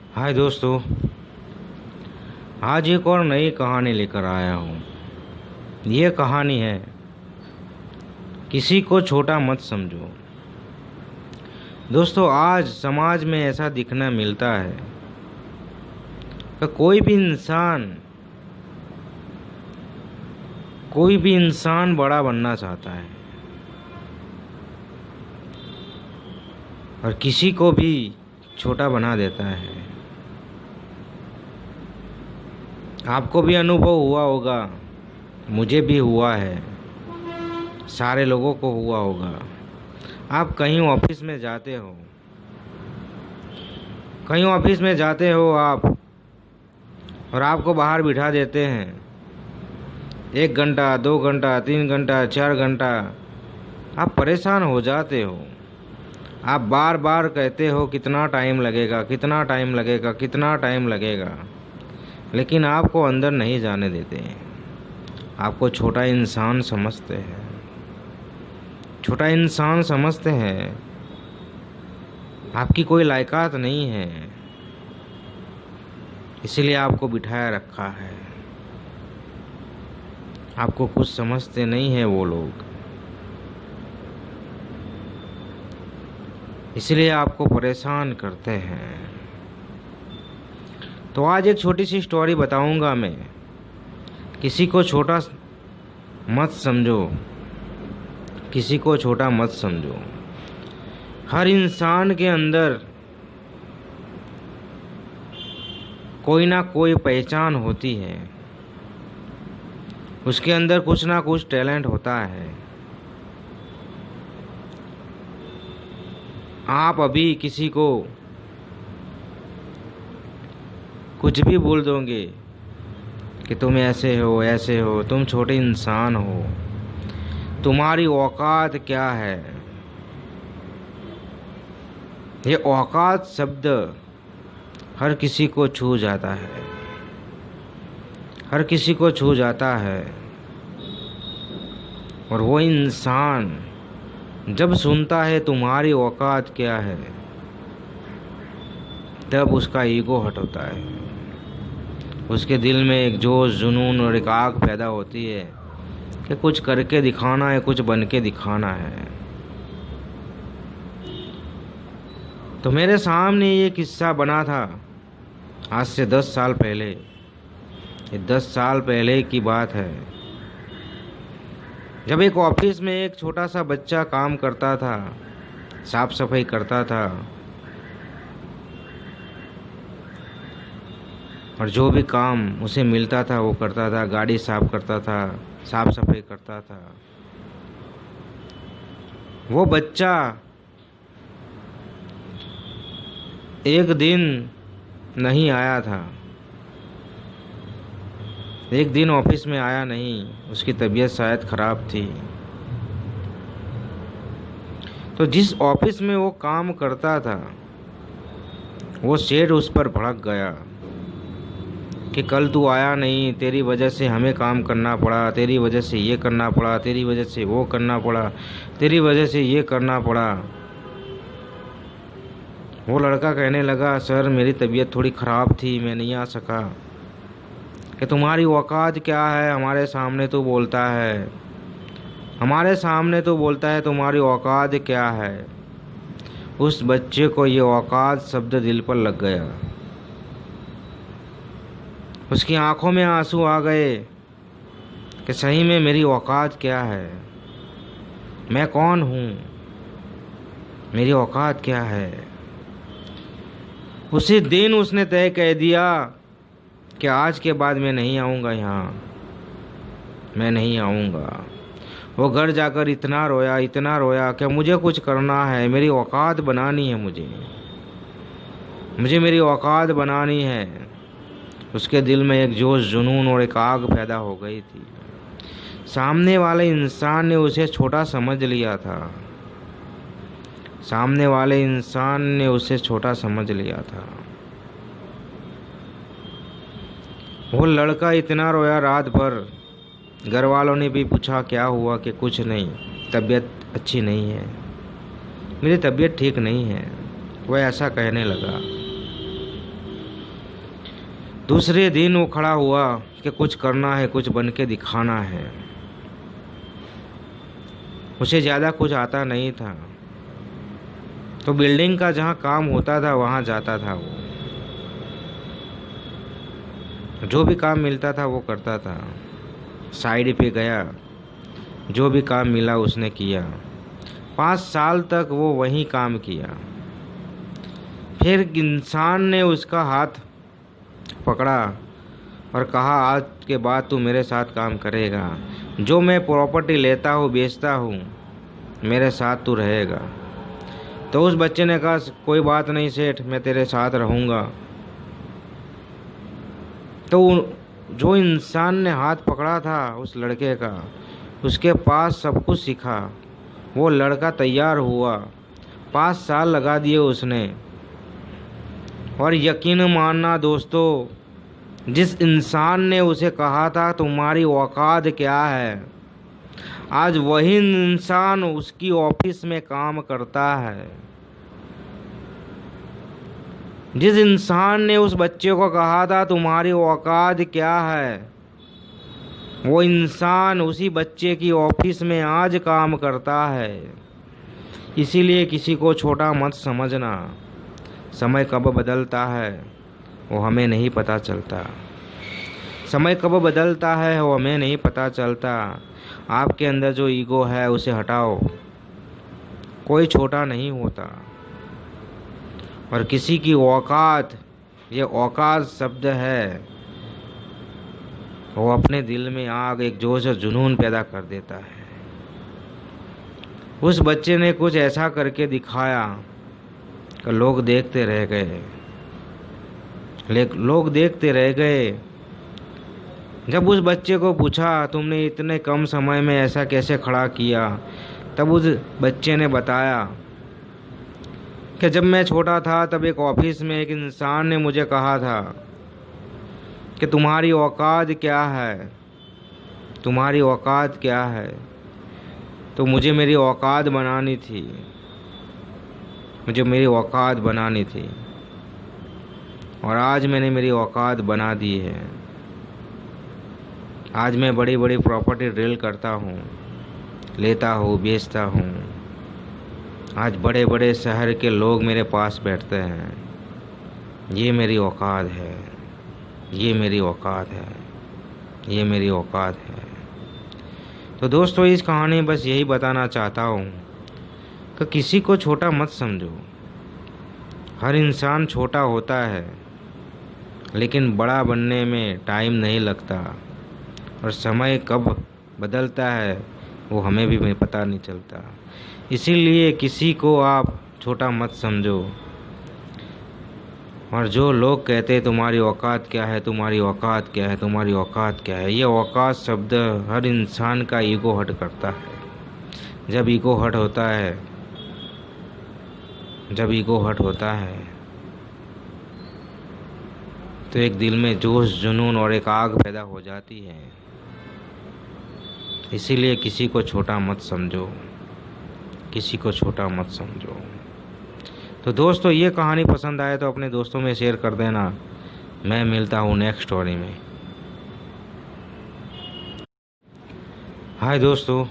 हाय दोस्तों, आज एक और नई कहानी लेकर आया हूँ। ये कहानी है किसी को छोटा मत समझो। दोस्तों, आज समाज में ऐसा दिखना मिलता है कि कोई भी इंसान बड़ा बनना चाहता है और किसी को भी छोटा बना देता है। आपको भी अनुभव हुआ होगा, मुझे भी हुआ है, सारे लोगों को हुआ होगा। आप कहीं ऑफिस में जाते हो आप, और आपको बाहर बिठा देते हैं। 1 घंटा, 2 घंटा, 3 घंटा, 4 घंटा आप परेशान हो जाते हो। आप बार बार कहते हो कितना टाइम लगेगा, कितना टाइम लगेगा, कितना टाइम लगेगा, लेकिन आपको अंदर नहीं जाने देते। आपको छोटा इंसान समझते हैं, आपकी कोई लायकात नहीं है, इसलिए आपको बिठाया रखा है। आपको कुछ समझते नहीं है वो लोग, इसलिए आपको परेशान करते हैं। तो आज एक छोटी सी स्टोरी बताऊंगा मैं। किसी को छोटा मत समझो, किसी को छोटा मत समझो। हर इंसान के अंदर कोई ना कोई पहचान होती है, उसके अंदर कुछ ना कुछ टैलेंट होता है। आप अभी किसी को कुछ भी बोल दोगे कि तुम ऐसे हो, तुम छोटे इंसान हो, तुम्हारी औकात क्या है। ये औकात शब्द हर किसी को छू जाता है, हर किसी को छू जाता है। और वो इंसान जब सुनता है तुम्हारी औकात क्या है, तब उसका ईगो हट होता है। उसके दिल में एक जोश, जुनून और एक आग पैदा होती है कि कुछ करके दिखाना है, कुछ बन के दिखाना है। तो मेरे सामने ये किस्सा बना था आज से 10 साल पहले। ये 10 साल पहले की बात है, जब एक ऑफिस में एक छोटा सा बच्चा काम करता था, साफ सफाई करता था, और जो भी काम उसे मिलता था वो करता था। गाड़ी साफ करता था, साफ सफाई करता था। वो बच्चा एक दिन नहीं आया था, एक दिन ऑफिस में आया नहीं, उसकी तबीयत शायद खराब थी। तो जिस ऑफिस में वो काम करता था, वो सेठ उस पर भड़क गया कि कल तू आया नहीं, तेरी वजह से हमें काम करना पड़ा, तेरी वजह से ये करना पड़ा, तेरी वजह से वो करना पड़ा, तेरी वजह से ये करना पड़ा। वो लड़का कहने लगा, सर मेरी तबीयत थोड़ी ख़राब थी, मैं नहीं आ सका। कि तुम्हारी औकात क्या है, हमारे सामने तो बोलता है, तुम्हारी औकात क्या है। उस बच्चे को ये औकात शब्द दिल पर लग गया। उसकी आंखों में आंसू आ गए कि सही में मेरी औकात क्या है, मैं कौन हूँ, मेरी औकात क्या है। उसी दिन उसने तय कह दिया कि आज के बाद मैं नहीं आऊँगा यहाँ, मैं नहीं आऊँगा। वो घर जाकर इतना रोया कि मुझे कुछ करना है, मेरी औकात बनानी है, मुझे मेरी औकात बनानी है। उसके दिल में एक जोश, जुनून और एक आग पैदा हो गई थी। सामने वाले इंसान ने उसे छोटा समझ लिया था, वो लड़का इतना रोया रात भर। घर वालों ने भी पूछा क्या हुआ, कि कुछ नहीं, तबीयत अच्छी नहीं है, मेरी तबीयत ठीक नहीं है। वह ऐसा कहने लगा। दूसरे दिन वो खड़ा हुआ कि कुछ करना है, कुछ बन के दिखाना है। उसे ज़्यादा कुछ आता नहीं था, तो बिल्डिंग का जहाँ काम होता था वहाँ जाता था। वो जो भी काम मिलता था वो करता था। साइड पे गया, जो भी काम मिला उसने किया। 5 साल तक वो वहीं काम किया। फिर इंसान ने उसका हाथ पकड़ा और कहा, आज के बाद तू मेरे साथ काम करेगा। जो मैं प्रॉपर्टी लेता हूँ, बेचता हूँ, मेरे साथ तू रहेगा। तो उस बच्चे ने कहा, कोई बात नहीं सेठ, मैं तेरे साथ रहूँगा। तो जो इंसान ने हाथ पकड़ा था उस लड़के का, उसके पास सब कुछ सीखा। वो लड़का तैयार हुआ, 5 साल लगा दिए उसने। और यकीन मानना दोस्तों, जिस इंसान ने उसे कहा था तुम्हारी औकात क्या है, आज वही इंसान उसकी ऑफिस में काम करता है। जिस इंसान ने उस बच्चे को कहा था तुम्हारी औकात क्या है, वो इंसान उसी बच्चे की ऑफिस में आज काम करता है। इसीलिए किसी को छोटा मत समझना। समय कब बदलता है वो हमें नहीं पता चलता। समय कब बदलता है वो हमें नहीं पता चलता। आपके अंदर जो ईगो है उसे हटाओ। कोई छोटा नहीं होता। और किसी की औकात, ये औकात शब्द है, वो अपने दिल में आग, एक जोश और जुनून पैदा कर देता है। उस बच्चे ने कुछ ऐसा करके दिखाया कि लोग देखते रह गए। लोग देखते रह गए। जब उस बच्चे को पूछा तुमने इतने कम समय में ऐसा कैसे खड़ा किया, तब उस बच्चे ने बताया कि जब मैं छोटा था तब एक ऑफिस में एक इंसान ने मुझे कहा था कि तुम्हारी औकात क्या है, तुम्हारी औकात क्या है। तो मुझे मेरी औकात बनानी थी, मुझे मेरी औकात बनानी थी। और आज मैंने मेरी औकात बना दी है। आज मैं बड़ी बड़ी प्रॉपर्टी डील करता हूँ, लेता हूँ, बेचता हूँ। आज बड़े बड़े शहर के लोग मेरे पास बैठते हैं। ये मेरी औकात है, ये मेरी औकात है, ये मेरी औकात है। तो दोस्तों, इस कहानी बस यही बताना चाहता हूँ कि किसी को छोटा मत समझो। हर इंसान छोटा होता है, लेकिन बड़ा बनने में टाइम नहीं लगता। और समय कब बदलता है वो हमें भी पता नहीं चलता। इसीलिए किसी को आप छोटा मत समझो। और जो लोग कहते हैं तुम्हारी औकात क्या है, तुम्हारी औकात क्या है, तुम्हारी औकात क्या है, ये औकात शब्द हर इंसान का ईगो हर्ट करता है। जब ईगो हर्ट होता है, जब ईगो हर्ट होता है तो एक दिल में जोश, जुनून और एक आग पैदा हो जाती है। इसीलिए किसी को छोटा मत समझो, किसी को छोटा मत समझो। तो दोस्तों, ये कहानी पसंद आए तो अपने दोस्तों में शेयर कर देना। मैं मिलता हूँ नेक्स्ट स्टोरी में। हाय दोस्तों,